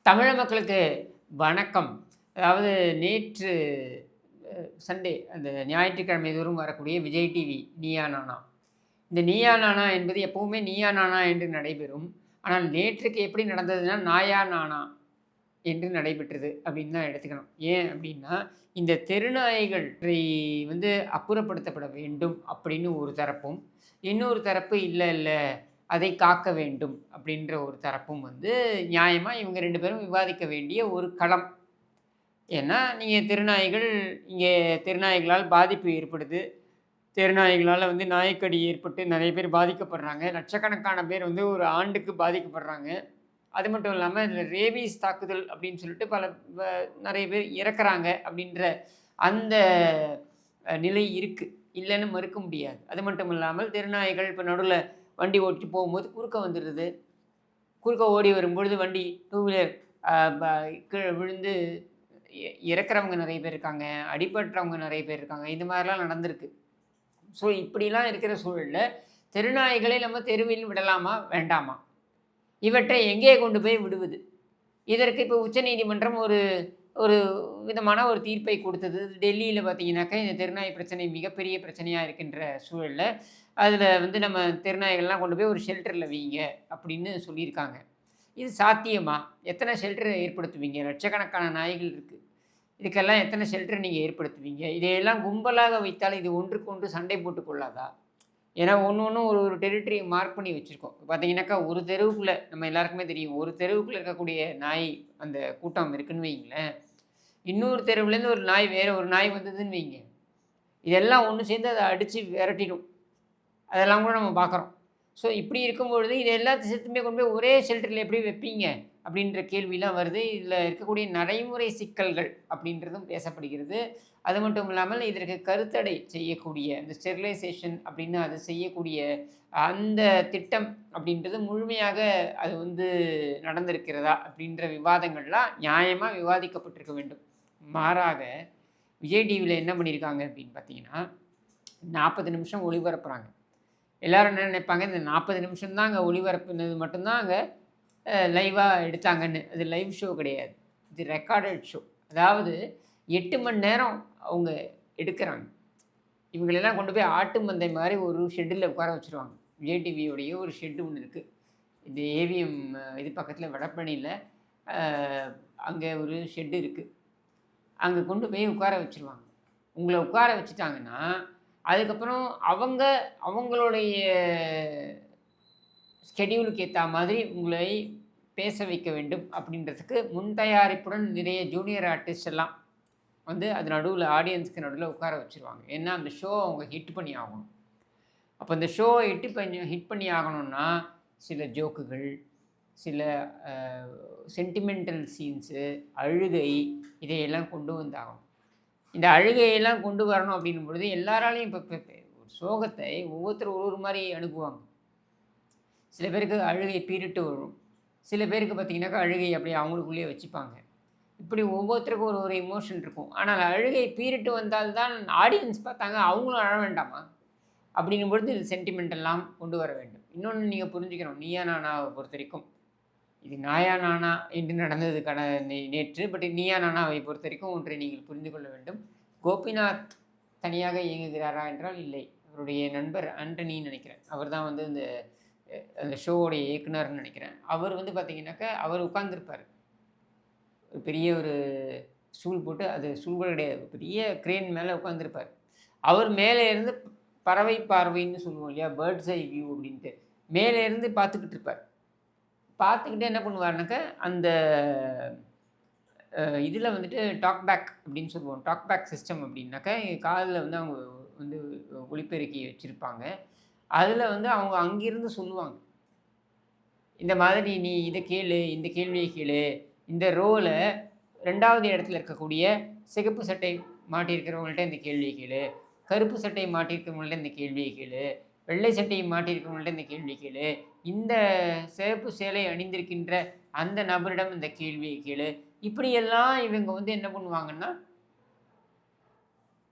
தமிழக மக்களுக்கு வணக்கம். அதாவது நேற்று சண்டே அந்த ஞாயிற்றுக்கிழமை தோறும் வரக்கூடிய விஜய் டிவி நீயா நானா. இந்த நீயா நானா என்பது எப்பவுமே நீயா நானா என்று நடைபெறும். ஆனால் நேற்றுக்கு எப்படி நடந்ததுன்னா, நாயா நானா என்று நடைபெற்றது அப்படின்னு தான் எடுத்துக்கணும். ஏன் அப்படின்னா, இந்த தெருநாய்களை வந்து அப்புறப்படுத்தப்பட வேண்டும் அப்படின்னு ஒரு தரப்பும், இன்னொரு தரப்பு இல்ல இல்ல அதை காக்க வேண்டும் அப்படின்ற ஒரு தரப்பும் வந்து நியாயமா இவங்க 2 பேரும் விவாதிக்க வேண்டிய ஒரு களம். ஏன்னா, நீங்க தெருநாய்கள் இங்கே தெருநாய்களால் பாதிப்பு ஏற்படுது. தெருநாய்களால வந்து நாய்க்கடி ஏற்பட்டு நெறைய பேர் பாதிக்கப்படுறாங்க. லட்சக்கணக்கான பேர் வந்து ஒரு ஆண்டுக்கு பாதிக்கப்படுறாங்க. அது மட்டும் இல்லாம இதில ரேபீஸ் தாக்குதல் அப்படின்னு சொல்லிட்டு பல வ நெறைய பேர் இறக்குறாங்க அப்படின்ற அந்த நிலை இருக்கு. இல்லன்னு மறுக்க முடியாது. அது மட்டும் இல்லாமல் தெருநாய்கள் இப்ப நடுவுல வண்டி ஓட்டிட்டு போகும்போது குறுக்க வந்துருது. குறுக்க ஓடி வரும்பொழுது வண்டி டூ வீலர் அ ப கீழ விழுந்து இறக்குறவங்க நெறைய பேர் இருக்காங்க. அடிபட்டவங்க நெறைய பேர் இருக்காங்க. இது மாரிலாம் நடந்திருக்கு. ஸோ இப்படிலாம் இருக்கிற சூழல்ல, தெருநாய்களை நம்ம தெருவில் விடலாமா? வேண்டாமா? இவற்றை எங்கே கொண்டு போய் விடுவது? இதற்கு இப்போ உச்சநீதிமன்றம் ஒரு ஒரு விதமான ஒரு தீர்ப்பை கொடுத்தது. டெல்லியில பார்த்தீங்கன்னாக்கா, இந்த தெருநாய் பிரச்சனை மிகப்பெரிய பிரச்சனையா இருக்கின்ற சூழல்ல, அதில வந்து நம்ம தெருநாய்கள்லாம் கொண்டு போய் ஒரு ஷெல்டர்ல வையுங்க அப்படின்னு சொல்லியிருக்காங்க. இது சாத்தியமா? எத்தனை ஷெல்டர் ஏற்படுத்துவீங்க? லட்சக்கணக்கான நாய்கள் இருக்கு. இதுக்கெல்லாம் எத்தனை ஷெல்டர் நீங்க ஏற்படுத்துவீங்க? இதையெல்லாம் கும்பலாக வைத்தால் இது ஒன்றுக்கு ஒன்று சண்டை போட்டுக் கொள்ளாதா? ஏன்னா ஒண்ணும் ஒரு ஒரு டெரிட்டரிய மார்க் பண்ணி வச்சிருக்கோம். பார்த்தீங்கன்னாக்கா, ஒரு தெருவுக்குள்ள நம்ம எல்லாருக்குமே தெரியும். ஒரு தெருவுக்குள்ள இருக்கக்கூடிய நாய் அந்த கூட்டம் இருக்குன்னு வையுங்களேன். இன்னொரு தெருவுலேருந்து ஒரு நாய் வேற ஒரு நாய் வந்ததுன்னு வைங்க. இதெல்லாம் ஒண்ணு சேர்ந்து அத அடிச்சு விரட்டிடும். அதெல்லாம் கூட நம்ம பார்க்குறோம். ஸோ இப்படி இருக்கும்பொழுது இது எல்லாத்தையும் சேர்த்துமே கொண்டு போய் ஒரே ஷெல்டர்ல எப்படி வைப்பீங்க? அப்படின்ற கேள்விலாம் வருது. இதில இருக்கக்கூடிய நடைமுறை சிக்கல்கள் அப்படின்றதும் பேசப்படுகிறது. அது மட்டும் இல்லாமல் இதற்கு கருத்தடை செய்யக்கூடிய இந்த ஸ்டெரிலைசேஷன் அப்படின்னு அது செய்யக்கூடிய அந்த திட்டம் அப்படின்றது முழுமையாக அது வந்து நடந்திருக்கிறதா? அப்படின்ற விவாதங்கள்லாம் நியாயமா விவாதிக்கப்பட்டிருக்க வேண்டும். மாறாக விஜய் டிவில என்ன பண்ணியிருக்காங்க அப்படின்னு பார்த்தீங்கன்னா, 40 நிமிஷம் ஒளிபரப்புறாங்க. எல்லாரும் என்ன நினைப்பாங்க, இந்த 40 நிமிஷம் தான் அங்க ஒளிபரப்புனது மட்டும் தான் அங்க லைவா எடுத்தாங்கன்னு. அது லைவ் ஷோ கிடையாது. இது ரெக்கார்டட் ஷோ. அதாவது 8 மணி நேரம் அவங்க எடுக்குறாங்க. இவங்களெல்லாம் கொண்டு போய் ஆட்டு மந்தை மாரி ஒரு ஷெட்டுல உட்கார வச்சுருவாங்க. விஜய் டிவியோடைய ஒரு ஷெட் ஒண்ணு இருக்கு. இந்த ஏவிஎம் இது பக்கத்தில வடபழனியில அ அங்க ஒரு ஷெட் இருக்கு. அங்க கொண்டு போய் உட்கார வச்சுருவாங்க. உங்கள உட்கார வச்சுட்டாங்கன்னா, அதுக்கப்புறம் அவங்களுடைய ஸ்கெடியூலுக்கு ஏத்தா மாதிரி உங்களை பேச வைக்க வேண்டும் அப்படின்றதுக்கு முன் தயாரிப்புடன் நிறைய ஜூனியர் ஆர்டிஸ்ட் எல்லாம் வந்து அது நடுவுல ஆடியன்ஸ்க்கு நடுவுல உட்கார வச்சுருவாங்க. ஏன்னா, அந்த ஷோ அவங்க ஹிட் பண்ணி ஆகணும். அப்ப அந்த ஷோ ஹிட் பண்ணி ஆகணும்னா, சில ஜோக்குகள், சில அ சென்டிமெண்டல் சீன்ஸு, அழுகை இதையெல்லாம் கொண்டு வந்தாகணும். இந்த அழுகையெல்லாம் கொண்டு வரணும் அப்படின்னும் பொழுது எல்லாராலயும் இப்ப இப்ப இப்ப ஒரு சோகத்தை ஒவ்வொருத்தரும் ஒரு ஒரு மாரி அணுகுவாங்க. சில பேருக்கு அழுகை பீறிட்டு வரும். சில பேருக்கு பார்த்தீங்கன்னாக்கா, அழுகை அப்படியே அவங்களுக்குள்ளேயே வச்சுப்பாங்க. இப்படி ஒவ்வொருத்தருக்கும் ஒரு ஒரு எமோஷன் இருக்கும். ஆனால் அழுகை பீறிட்டு வந்தால் தான் ஆடியன்ஸ் பார்த்தாங்க, அவங்களும் அழ வேண்டாமா? அப்படிங்கும் பொழுது இது சென்டிமெண்ட் எல்லாம் கொண்டு வர வேண்டும். இன்னொன்னு நீங்க புரிஞ்சுக்கணும். நீயா நானாவ பொறுத்தவரைக்கும், இது நாயா நானா என்று நடந்தது நேற்று. பட் நீயா நானாவை பொறுத்தவரைக்கும் ஒன்றை நீங்கள் புரிந்து கொள்ள வேண்டும். கோபிநாத் தனியாக இயங்குகிறாரா என்றால் இல்லை. அவருடைய நண்பர் ஆண்டனின்னு நினைக்கிறேன். அவர் தான் வந்து அந்த ஷோவோடைய இயக்குனர்ன்னு நினைக்கிறேன். அவர் வந்து பார்த்தீங்கன்னாக்கா, அவர் உட்கார்ந்திருப்பாரு. ஒரு பெரிய ஒரு ஸ்டூல் போட்டு அது ஸ்டூல் கூட கிடையாது. பெரிய கிரேன் மேல உட்கார்ந்திருப்பாரு. அவர் மேலே இருந்து பறவை பார்வைன்னு சொல்லுவோம் இல்லையா? பேர்ட்ஸ் ஐ வியூ அப்படின்ட்டு. மேலே இருந்து பார்த்துக்கிட்டு இருப்பார். பார்த்துக்கிட்டு என்ன பண்ணுவாருனாக்கா, அந்த இதில வந்துட்டு டாக் பேக் அப்படின்னு சொல்லுவோம். டாக் பேக் சிஸ்டம் அப்படின்னாக்கா, காதுல வந்து அவங்க வந்து ஒலிபெருக்கி வச்சிருப்பாங்க. அதில வந்து அவங்க அங்கிருந்து சொல்லுவாங்க. இந்த மாதிரி நீ இத கேளு, இந்த கேள்விய கேளு. இந்த ரோல 2வது இடத்துல இருக்கக்கூடிய சிகப்பு சட்டை மாட்டியிருக்கிறவங்கள்ட்ட இந்த கேள்விய கேளு. கருப்பு சட்டை மாட்டியிருக்கிறவங்கள்ட்ட இந்த கேள்விய கேளு. வெள்ளை சட்டை மாட்டியிருக்கிறவங்கள்ட்ட இந்த கேள்விய கேளு. இந்த சிவப்பு சேலை அணிந்திருக்கின்ற அந்த நபரிடம் இந்த கேள்விய கேளு. இப்படியெல்லாம் இவங்க வந்து என்ன பண்ணுவாங்கன்னா,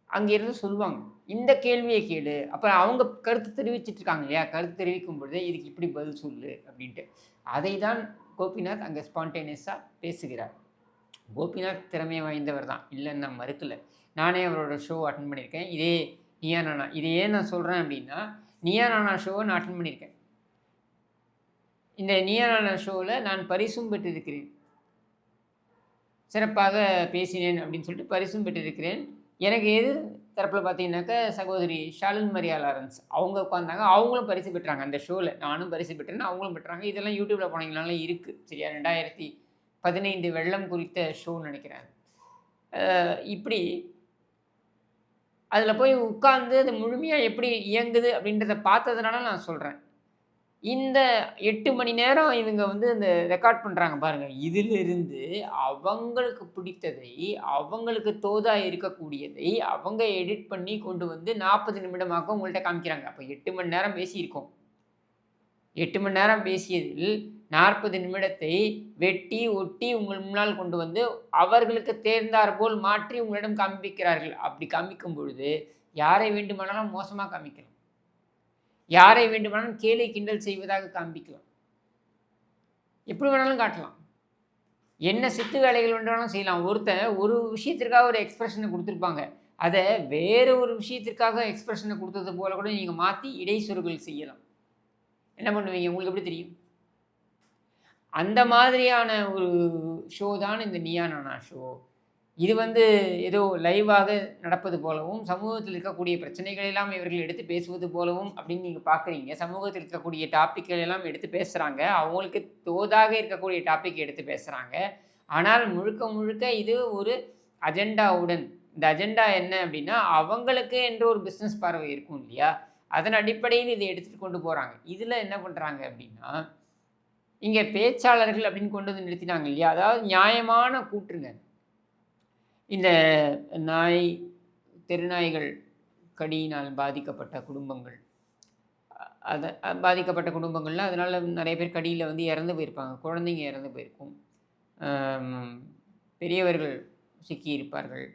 அங்கேருந்து சொல்லுவாங்க. இந்த கேள்விய கேளு. அப்புறம் அவங்க கருத்து தெரிவிச்சுட்டு இருக்காங்க இல்லையா? கருத்து தெரிவிக்கும் பொழுது, இதுக்கு இப்படி பதில் சொல்லு அப்படின்ட்டு. அதை தான் கோபிநாத் அங்கே ஸ்பான்டேனியஸாக பேசுகிறார். கோபிநாத் திறமை வாய்ந்தவர் தான், இல்லைன்னு நான் மறுக்கலை. நானே அவரோட ஷோ அட்டன் பண்ணியிருக்கேன். இதே நீயா நானா. இதை ஏன் நான் சொல்கிறேன் அப்படின்னா, நீயா நானா ஷோவை நான் அட்டன் பண்ணியிருக்கேன். இந்த நீயா நானா ஷோவில் நான் பரிசும் பெற்றிருக்கிறேன். சிறப்பாக பேசினேன் அப்படின்னு சொல்லிட்டு பரிசும் பெற்றிருக்கிறேன். எனக்கு எது தரப்பில் பார்த்தீங்கன்னாக்கா சகோதரி ஷாலின் மரியா லாரன்ஸ் அவங்க உட்காந்தாங்க. அவங்களும் பரிசு பெற்றாங்க அந்த ஷோவில். நானும் பரிசு பெற்றேன், அவங்களும் பெற்றாங்க. இதெல்லாம் யூடியூப்பில் போனீங்கனாலும் இருக்குது. சரியா? 2015 வெள்ளம் குறித்த ஷோன்னு நினைக்கிறேன். இப்படி அதில் போய் உட்கார்ந்து அது முழுமையாக எப்படி இயங்குது அப்படின்றத பார்த்ததுனால நான் சொல்கிறேன். இந்த 8 மணி நேரம் இவங்க வந்து இந்த ரெக்கார்ட் பண்ணுறாங்க பாருங்கள். இதிலிருந்து அவங்களுக்கு பிடித்ததை, அவங்களுக்கு தோதா இருக்கக்கூடியதை அவங்க எடிட் பண்ணி கொண்டு வந்து 40 நிமிடமாக உங்கள்கிட்ட காமிக்கிறாங்க. அப்போ 8 மணி நேரம் பேசியிருக்கோம். 8 மணி நேரம் பேசியதில் 40 நிமிடத்தை வெட்டி ஒட்டி உங்கள் முன்னால் கொண்டு வந்து அவர்களுக்கு தேர்ந்தார் போல் மாற்றி உங்களிடம் காண்பிக்கிறார்கள். அப்படி காமிக்கும் பொழுது யாரை வேண்டுமானாலும் மோசமாக காமிக்கலாம், யாரை வேண்டுமானாலும் கேலி கிண்டல் செய்வதாக காண்பிக்கலாம், எப்படி வேணாலும் காட்டலாம், என்ன சித்து வேலைகள் வேண்டாலும் செய்யலாம். ஒருத்தன் ஒரு விஷயத்திற்காக ஒரு எக்ஸ்பிரஷனை கொடுத்துருப்பாங்க, அதை வேறு ஒரு விஷயத்திற்காக எக்ஸ்பிரஷனை கொடுத்தது போல கூட நீங்கள் மாற்றி இடைச்சொருகள் செய்யலாம். என்ன பண்ணுவீங்க? உங்களுக்கு எப்படி தெரியும்? அந்த மாதிரியான ஒரு ஷோ தான் இந்த நீயா நானா ஷோ. இது வந்து ஏதோ லைவாக நடப்பது போலவும், சமூகத்தில் இருக்கக்கூடிய பிரச்சனைகள் எல்லாம் இவர்கள் எடுத்து பேசுவது போலவும் அப்படின்னு நீங்கள் பார்க்குறீங்க. சமூகத்தில் இருக்கக்கூடிய டாப்பிக்கள் எல்லாம் எடுத்து பேசுகிறாங்க, அவங்களுக்கு தோதாக இருக்கக்கூடிய டாபிக் எடுத்து பேசுகிறாங்க. ஆனால் முழுக்க முழுக்க இது ஒரு அஜெண்டாவுடன். இந்த அஜெண்டா என்ன அப்படின்னா, அவங்களுக்கு என்று ஒரு பிஸ்னஸ் பார்வை இருக்கும் இல்லையா, அதன் அடிப்படையில் இதை எடுத்துகிட்டு கொண்டு போகிறாங்க. இதில் என்ன பண்ணுறாங்க அப்படின்னா, இங்கே பேச்சாளர்கள் அப்படின்னு கொண்டு வந்து நிறுத்தினாங்க இல்லையா, அதாவது நியாயமான கூற்றுங்க. இந்த தெருநாய்கள் கடியினால் பாதிக்கப்பட்ட குடும்பங்கள், அதை பாதிக்கப்பட்ட குடும்பங்களில் அதனால் நிறைய பேர் கடியில் வந்து இறந்து போயிருப்பாங்க, குழந்தைங்க இறந்து போயிருக்கும், பெரியவர்கள் சிக்கியிருப்பார்கள்,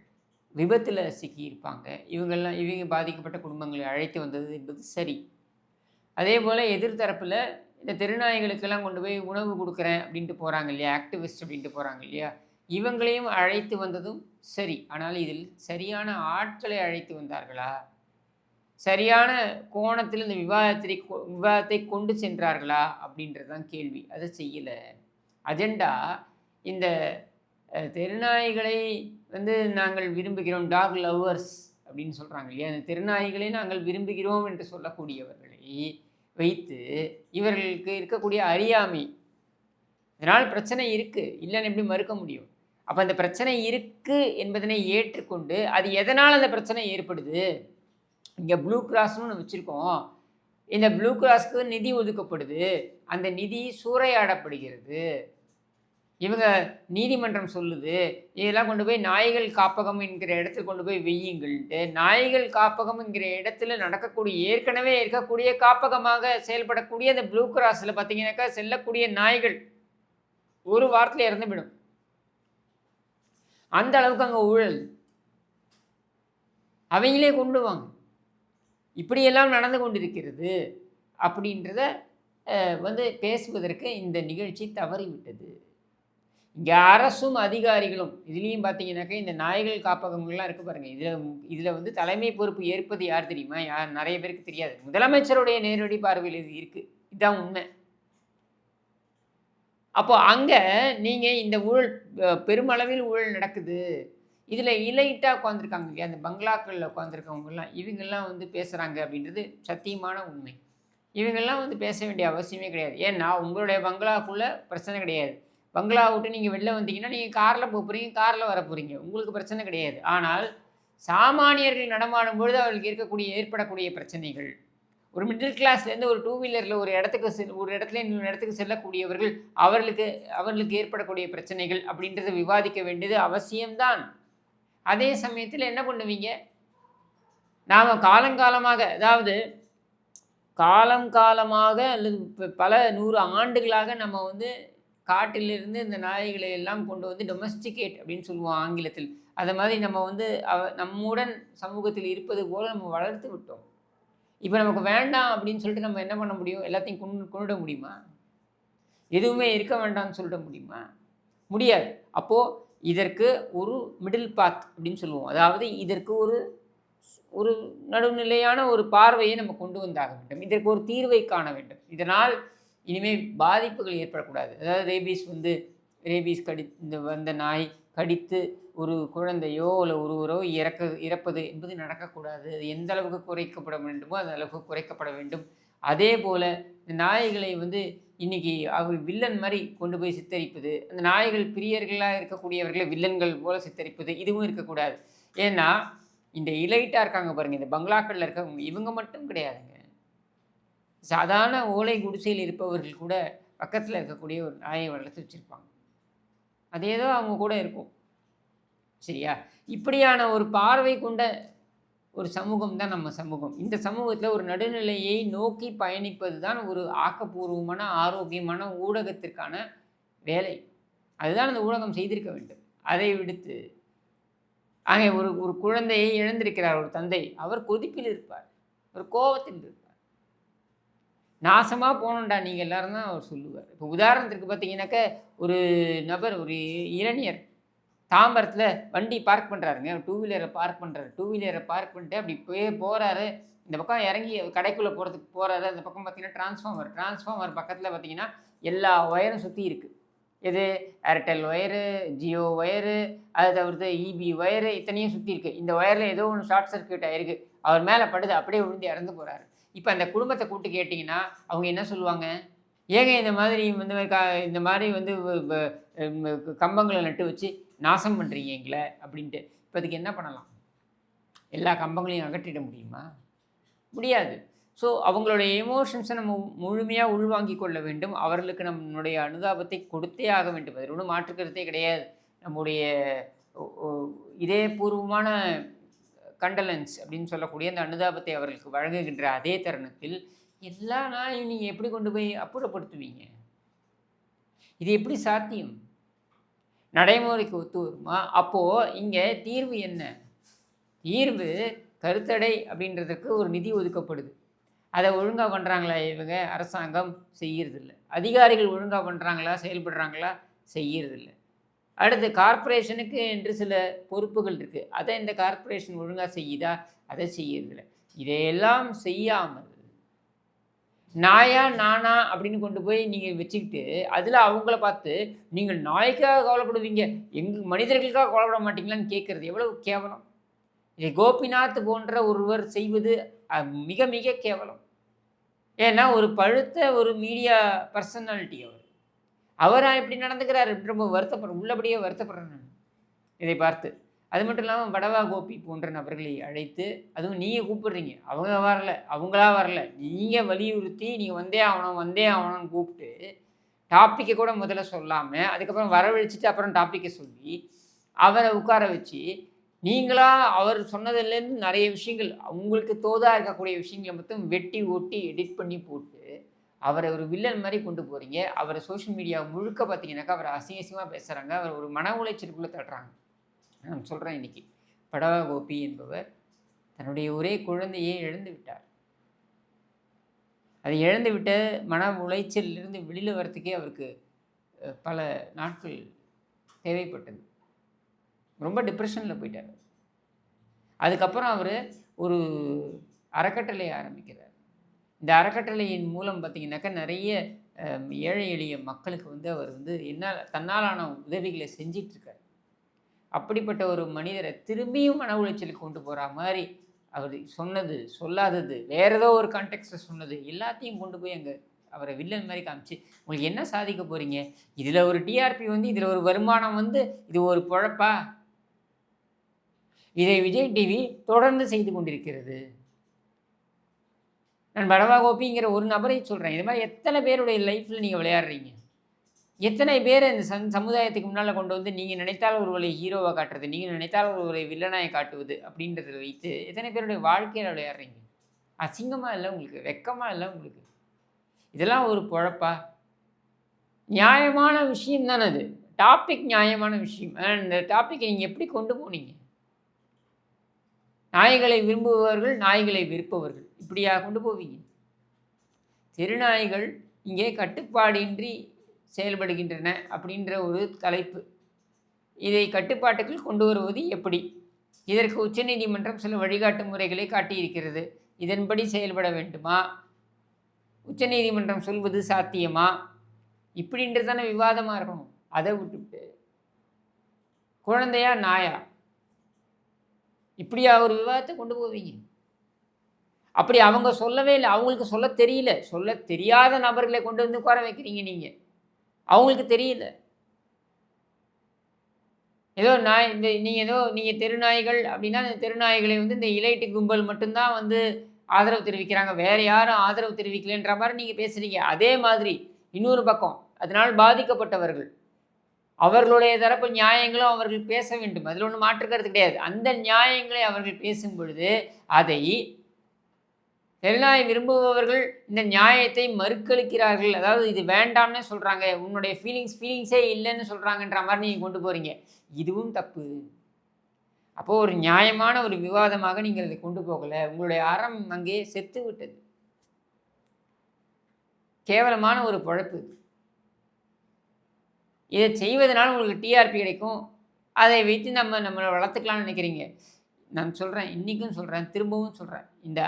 விபத்தில் சிக்கியிருப்பாங்க. இவங்க பாதிக்கப்பட்ட குடும்பங்களை அழைத்து வந்தது என்பது சரி. அதே போல் எதிர்த்தரப்பில் இந்த தெருநாய்களுக்கெல்லாம் கொண்டு போய் உணவு கொடுக்குறேன் அப்படின்ட்டு போகிறாங்க இல்லையா, ஆக்டிவிஸ்ட் அப்படின்ட்டு போகிறாங்க இல்லையா, இவங்களையும் அழைத்து வந்ததும் சரி. ஆனால் இதில் சரியான ஆட்களை அழைத்து வந்தார்களா, சரியான கோணத்தில் இந்த விவாதத்தை கொண்டு சென்றார்களா அப்படின்றது தான் கேள்வி. அதை செய்யலை. அஜெண்டா இந்த தெருநாய்களை வந்து நாங்கள் விரும்புகிறோம், டாக் லவ்வர்ஸ் அப்படின்னு சொல்கிறாங்க இல்லையா, அந்த தெருநாய்களை நாங்கள் விரும்புகிறோம் என்று சொல்லக்கூடியவர்களை வைத்து இவர்களுக்கு இருக்கக்கூடிய அறியாமை, இதனால் பிரச்சனை இருக்குது இல்லைன்னு எப்படி மறுக்க முடியும்? அப்போ அந்த பிரச்சனை இருக்குது என்பதனை ஏற்றுக்கொண்டு அது எதனால் அந்த பிரச்சனை ஏற்படுது, இங்கே ப்ளூ கிராஸ்னு ஒன்று வச்சுருக்கோம், இந்த ப்ளூ கிராஸ்க்கு நிதி ஒதுக்கப்படுது, அந்த நிதி சூறையாடப்படுகிறது, இவங்க நீதிமன்றம் சொல்லுது இதெல்லாம் கொண்டு போய் நாய்கள் காப்பகம் என்கிற இடத்துல கொண்டு போய் வெய்யுங்கள்ட்டு, நாய்கள் காப்பகம் என்கிற இடத்துல நடக்கக்கூடிய ஏற்கனவே இருக்கக்கூடிய காப்பகமாக செயல்படக்கூடிய அந்த ப்ளூ கிராஸில் பார்த்தீங்கன்னாக்கா செல்லக்கூடிய நாய்கள் ஒரு வாரத்தில் இறந்து போயிடும். அந்த அளவுக்கு அங்கே ஊழல். அவங்களே கொண்டு வாங்க, இப்படியெல்லாம் நடந்து கொண்டிருக்கிறது அப்படின்றத வந்து பேசுவதற்கு இந்த நிகழ்ச்சி தவறிவிட்டது. இங்கே அரசும் அதிகாரிகளும் இதுலேயும் பார்த்தீங்கன்னாக்கா இந்த நாய்கள் காப்பகங்கள்லாம் இருக்குது பாருங்கள், இதில் வந்து தலைமை பொறுப்பு ஏற்பது யார் தெரியுமா? நிறைய பேருக்கு தெரியாது. முதலமைச்சருடைய நேரடி பார்வையில் இது இருக்குது, இதுதான் உண்மை. அப்போ அங்கே நீங்கள் இந்த ஊழல் பெருமளவில் ஊழல் நடக்குது, இதில் இலைட்டாக உட்காந்துருக்காங்க இல்லையா, அந்த பங்களாக்களில் உட்காந்துருக்கவங்கலாம் இவங்கெல்லாம் வந்து பேசுகிறாங்க அப்படின்றது சத்தியமான உண்மை. இவங்கெல்லாம் வந்து பேச வேண்டிய அவசியமே கிடையாது. ஏன்னா உங்களுடைய பங்களாக்குள்ளே பிரச்சனை கிடையாது. பங்களா விட்டு நீங்கள் வெளில வந்தீங்கன்னா நீங்கள் காரில் போக போகிறீங்க, காரில் வர போகிறீங்க, உங்களுக்கு பிரச்சனை கிடையாது. ஆனால் சாமானியர்கள் நடமாடும் பொழுது அவர்களுக்கு ஏற்படக்கூடிய பிரச்சனைகள், ஒரு மிடில் கிளாஸ்லேருந்து ஒரு 2 வீலரில் ஒரு இடத்துல இன்னொரு இடத்துக்கு செல்லக்கூடியவர்கள் அவர்களுக்கு ஏற்படக்கூடிய பிரச்சனைகள் அப்படின்றத விவாதிக்க வேண்டியது அவசியம்தான். அதே சமயத்தில் என்ன பண்ணுவீங்க, நாம் காலங்காலமாக, அதாவது காலமாக அல்லது பல 100 ஆண்டுகளாக நம்ம வந்து காட்டிலிருந்து இந்த நாய்களை எல்லாம் கொண்டு வந்து டொமஸ்டிகேட் அப்படின்னு சொல்லுவோம் ஆங்கிலத்தில், அதை மாதிரி நம்ம வந்து நம்முடன் சமூகத்தில் இருப்பது போல் நம்ம வளர்த்து விட்டோம். இப்போ நமக்கு வேண்டாம் அப்படின்னு சொல்லிட்டு நம்ம என்ன பண்ண முடியும்? எல்லாத்தையும் கொண்டுட முடியுமா? எதுவுமே இருக்க வேண்டாம்னு சொல்லிட முடியுமா? முடியாது. அப்போது இதற்கு ஒரு மிடில் பாத் அப்படின்னு சொல்லுவோம். அதாவது இதற்கு ஒரு ஒரு நடுநிலையான ஒரு பார்வையை நம்ம கொண்டு வந்தாக வேண்டும். இதற்கு ஒரு தீர்வை காண வேண்டும். இதனால் இனிமேல் பாதிப்புகள் ஏற்படக்கூடாது. அதாவது ரேபீஸ் இந்த வந்த நாய் கடித்து ஒரு குழந்தையோ இல்லை ஒருவரோ இறப்பது என்பது நடக்கக்கூடாது. அது எந்த அளவுக்கு குறைக்கப்பட வேண்டுமோ அந்த அளவுக்கு குறைக்கப்பட வேண்டும். அதே போல் இந்த நாய்களை இன்னைக்கு அவர் வில்லன் மாதிரி கொண்டு போய் சித்தரிப்பது, அந்த நாய்கள் பிரியர்களாக இருக்கக்கூடியவர்களை வில்லன்கள் போல சித்தரிப்பது, இதுவும் இருக்கக்கூடாது. ஏன்னா இந்த இலைட்டாக இருக்காங்க பாருங்கள், இந்த பங்களாக்களில் இருக்கவங்க இவங்க மட்டும் கிடையாதுங்க. சாதாரண ஓலை குடிசையில் இருப்பவர்கள் கூட பக்கத்தில் இருக்கக்கூடிய ஒரு நாயை வளர்த்து வச்சுருப்பாங்க. அது ஏதோ அவங்க கூட இருக்கும். சரியா? இப்படியான ஒரு பார்வை கொண்ட ஒரு சமூகம் தான் நம்ம சமூகம். இந்த சமூகத்தில் ஒரு நடுநிலையை நோக்கி பயணிப்பது தான் ஒரு ஆக்கப்பூர்வமான ஆரோக்கியமான ஊடகத்திற்கான வேலை. அதுதான் அந்த ஊடகம் செய்திருக்க வேண்டும். அதை விடுத்து ஆக ஒரு குழந்தையை இழந்திருக்கிறார் ஒரு தந்தை. அவர் கொதிப்பில் இருப்பார், ஒரு கோபத்தில் இருப்பார். நாசமாக போனோண்டா நீங்கள் எல்லாரும் தான் அவர் சொல்லுவார். இப்போ உதாரணத்திற்கு பார்த்தீங்கன்னாக்க ஒரு நபர், ஒரு இளைஞர் தாம்பரத்தில் வண்டி பார்க் பண்ணுறாருங்க. டூ வீலரை பார்க் பண்ணுறாரு. டூ வீலரை பார்க் பண்ணிட்டு அப்படி போகிறாரு. இந்த பக்கம் இறங்கி கடைக்குள்ளே போகிறாரு. அந்த பக்கம் பார்த்தீங்கன்னா டிரான்ஸ்ஃபார்மர் பக்கத்தில் பார்த்தீங்கன்னா எல்லா ஒயரும் சுற்றி இருக்குது. இது ஏர்டெல் ஒயரு, ஜியோ ஒயரு, அதை தவிர்த்து இபி ஒயரு, இத்தனையும் சுற்றி இருக்குது. இந்த ஒயரில் ஏதோ ஒன்று ஷார்ட் சர்க்யூட் ஆகிருக்கு. அவர் மேலே படுது, அப்படியே விழுந்து இறந்து போகிறாரு. இப்போ அந்த குடும்பத்தை கூப்பிட்டு கேட்டிங்கன்னா அவங்க என்ன சொல்லுவாங்க? ஏங்க இந்த மாதிரி இந்த மாதிரி கம்பங்களை நட்டு வச்சு நாசம் பண்ணுறீங்க எங்களை அப்படின்ட்டு. இப்போ அதுக்கு என்ன பண்ணலாம்? எல்லா கம்பங்களையும் அகற்றிட முடியுமா? முடியாது. ஸோ அவங்களுடைய எமோஷன்ஸை நம்ம முழுமையாக உள்வாங்கி கொள்ள வேண்டும். அவர்களுக்கு நம்மளுடைய அனுதாபத்தை கொடுத்தே ஆக வேண்டும். அதில் ஒன்றும் மாற்றுக்கிறதே கிடையாது. நம்முடைய இதயபூர்வமான கண்டலன்ஸ் அப்படின்னு சொல்லக்கூடிய அந்த அனுதாபத்தை அவர்களுக்கு வழங்குகின்ற அதே தருணத்தில் எல்லா நாளையும் நீங்கள் எப்படி கொண்டு போய் அப்புறப்படுத்துவீங்க? இது எப்படி சாத்தியம்? நடைமுறைக்கு ஒத்து வருமா? அப்போது இங்கே தீர்வு என்ன? தீர்வு கருத்தடை அப்படின்றதுக்கு ஒரு நிதி ஒதுக்கப்படுது. அதை ஒழுங்காக பண்ணுறாங்களா இவங்க? அரசாங்கம் செய்யறதில்லை. அதிகாரிகள் ஒழுங்காக பண்ணுறாங்களா, செயல்படுறாங்களா? செய்யறதில்லை. அடுத்து கார்ப்பரேஷனுக்கு என்று சில பொறுப்புகள் இருக்குது. அதை இந்த கார்ப்பரேஷன் ஒழுங்காக செய்யுதா? அதை செய்யறதில்லை. இதையெல்லாம் செய்யாமல் நாயா நானா அப்படின்னு கொண்டு போய் நீங்கள் வச்சுக்கிட்டு அதில் அவங்கள பார்த்து நீங்கள் நாய்க்காக கவலைப்படுவீங்க, மனிதர்களுக்காக கவலைப்பட மாட்டீங்களான்னு கேட்குறது எவ்வளவு கேவலம்! இதை கோபிநாத் போன்ற ஒருவர் செய்வது மிக மிக கேவலம். ஏன்னா ஒரு பழுத்த ஒரு மீடியா பர்சனாலிட்டி அவராக இப்படி நடந்துக்கிறார். ரொம்ப உள்ளபடியே வருத்தப்படுறேன் நான் இதை பார்த்து. அது மட்டும் இல்லாமல் வடவா கோபி போன்ற நபர்களை அழைத்து, அதுவும் நீங்கள் கூப்பிடுறீங்க, அவங்க வரல, அவங்களா வரல, நீங்கள் வலியுறுத்தி நீங்கள் வந்தே ஆகணும்னு கூப்பிட்டு டாப்பிக்கை கூட முதல்ல சொல்லாமல் அதுக்கப்புறம் வரவழைச்சிட்டு அப்புறம் டாப்பிக்கை சொல்லி அவரை உட்கார வச்சு நீங்களா அவர் சொன்னதுலேருந்து நிறைய விஷயங்கள் உங்களுக்கு தோதாக இருக்கக்கூடிய விஷயங்களை மட்டும் வெட்டி ஒட்டி எடிட் பண்ணி போட்டு அவரை ஒரு வில்லன் மாதிரி கொண்டு போகிறீங்க. அவரை சோஷியல் மீடியா முழுக்க பார்த்தீங்கன்னாக்கா அவரை அசிங்கமாக பேசுகிறாங்க. அவர் ஒரு மன உளைச்சலுக்குள்ளே தட்டுறாங்க. நான் சொல்கிறேன், இன்றைக்கி படவா கோபி என்பவர் தன்னுடைய ஒரே குழந்தையை இழந்து விட்டார். அதை இழந்து விட்ட மன உளைச்சலிலிருந்து வெளியில் வரத்துக்கே அவருக்கு பல நாட்கள் தேவைப்பட்டது. ரொம்ப டிப்ரெஷனில் போயிட்டார். அதுக்கப்புறம் அவர் ஒரு அறக்கட்டளையை ஆரம்பிக்கிறார். இந்த அறக்கட்டளையின் மூலம் பார்த்திங்கனாக்கா நிறைய ஏழை எளிய மக்களுக்கு அவர் தன்னாலான உதவிகளை செஞ்சிட்ருக்கார். அப்படிப்பட்ட ஒரு மனிதரை திரும்பியும் மன உளைச்சலுக்கு கொண்டு போகிற மாதிரி அவர் சொன்னது, சொல்லாதது, வேறு ஏதோ ஒரு கான்டெக்ஸ்ட்டில் சொன்னது எல்லாத்தையும் கொண்டு போய் அங்கே அவரை வில்லன் மாதிரி காமிச்சு உங்களுக்கு என்ன சாதிக்க போகிறீங்க? இதில் ஒரு டிஆர்பி இதில் ஒரு வருமானம் இது ஒரு பொழப்பா? இதை விஜய் டிவி தொடர்ந்து செய்து கொண்டிருக்கிறது. நான் படவா கோபிங்கிற ஒரு நபரை சொல்கிறேன். இது மாதிரி எத்தனை பேருடைய லைஃப்பில் நீங்கள் விளையாடுறீங்க? எத்தனை பேர் இந்த சமுதாயத்துக்கு முன்னால் கொண்டு நீங்கள் நினைத்தால் ஒருவரை ஹீரோவாக காட்டுறது, நீங்கள் நினைத்தால் ஒருவரை வில்லனாயை காட்டுவது அப்படின்றத வைத்து எத்தனை பேருடைய வாழ்க்கையில் விளையாடுறீங்க? அசிங்கமாக இல்லை உங்களுக்கு? வெக்கமாக இல்லை உங்களுக்கு? இதெல்லாம் ஒரு பொழப்பா? நியாயமான விஷயம் தானே அது. டாபிக் நியாயமான விஷயம். இந்த டாப்பிக்கை நீங்கள் எப்படி கொண்டு போனீங்க? நாய்களை விரும்புபவர்கள், நாய்களை விற்பவர்கள், இப்படியா கொண்டு போவீங்க? தெருநாய்கள் இங்கே கட்டுப்பாடின்றி செயல்படுகின்றன அப்படின்ற ஒரு தலைப்பு. இதை கட்டுப்பாட்டுக்குள் கொண்டு வருவது எப்படி? இதற்கு உச்சநீதிமன்றம் சில வழிகாட்டு முறைகளை காட்டியிருக்கிறது. இதன்படி செயல்பட வேண்டுமா? உச்சநீதிமன்றம் சொல்வது சாத்தியமா? இப்படின்றதான விவாதமாக இருக்கணும். அதை விட்டுவிட்டு குழந்தையா நாயா இப்படியா ஒரு விவாதத்தை கொண்டு போவீங்க? அப்படி அவங்க சொல்லவே இல்லை. அவங்களுக்கு சொல்ல தெரியல. சொல்ல தெரியாத நபர்களை கொண்டு வந்து உட்கார வைக்கிறீங்க நீங்கள். அவங்களுக்கு தெரியல. ஏதோ நாய் இந்த நீங்கள் தெருநாய்கள் அப்படின்னா இந்த தெருநாய்களை வந்து இந்த இலைட்டு கும்பல் மட்டும்தான் வந்து ஆதரவு தெரிவிக்கிறாங்க. வேறு யாரும் ஆதரவு தெரிவிக்கலைன்ற மாதிரி நீங்கள் பேசுகிறீங்க. அதே மாதிரி இன்னொரு பக்கம் அதனால் பாதிக்கப்பட்டவர்கள் அவர்களுடைய தரப்பு நியாயங்களும் அவர்கள் பேச வேண்டும். அதில் ஒன்றும் மாற்றுக்கிறது கிடையாது. அந்த நியாயங்களை அவர்கள் பேசும் பொழுது அதை தெருநாய் விரும்புபவர்கள் இந்த நியாயத்தை மறுக்களிக்கிறார்கள். அதாவது இது வேண்டாம்னு சொல்கிறாங்க. உன்னுடைய ஃபீலிங்ஸே இல்லைன்னு சொல்கிறாங்கன்ற மாதிரி நீங்கள் கொண்டு போகிறீங்க. இதுவும் தப்பு. அப்போது ஒரு நியாயமான ஒரு விவாதமாக நீங்கள் அதை கொண்டு போகலை. உங்களுடைய அறம் அங்கே செத்து விட்டது. கேவலமான ஒரு பொழப்பு. இதை செய்வதனால உங்களுக்கு டிஆர்பி கிடைக்கும். அதை வைத்து நம்மளை வளர்த்துக்கலாம்னு நினைக்கிறீங்க. நான் சொல்கிறேன், இன்றைக்கும் சொல்கிறேன், திரும்பவும் சொல்கிறேன். இந்த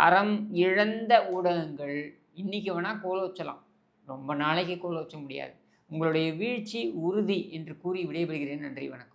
அறம் இழந்த ஊடகங்கள் இன்றைக்கி வேணால் கோல் வச்சலாம், ரொம்ப நாளைக்கு கோல் வச்ச முடியாது. உங்களுடைய வீழ்ச்சி உறுதி என்று கூறி விடைபெறுகிறேன். நன்றி, வணக்கம்.